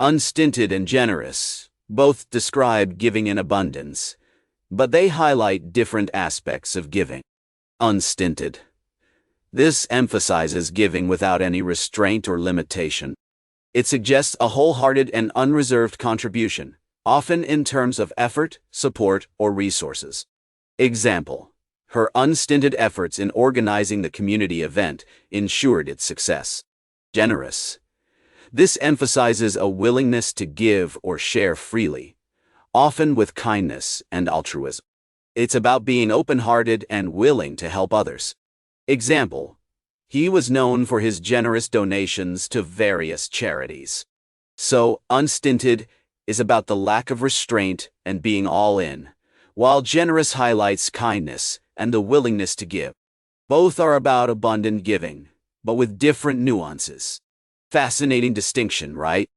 Unstinted and generous both describe giving in abundance, but they highlight different aspects of giving. Unstinted. This emphasizes giving without any restraint or limitation. It suggests a wholehearted and unreserved contribution, often in terms of effort, support, or resources. Example: her unstinted efforts in organizing the community event ensured its success. Generous. This emphasizes a willingness to give or share freely, often with kindness and altruism. It's about being open-hearted and willing to help others. Example: he was known for his generous donations to various charities. So, unstinted is about the lack of restraint and being all in, while generous highlights kindness and the willingness to give. Both are about abundant giving, but with different nuances. Fascinating distinction, right?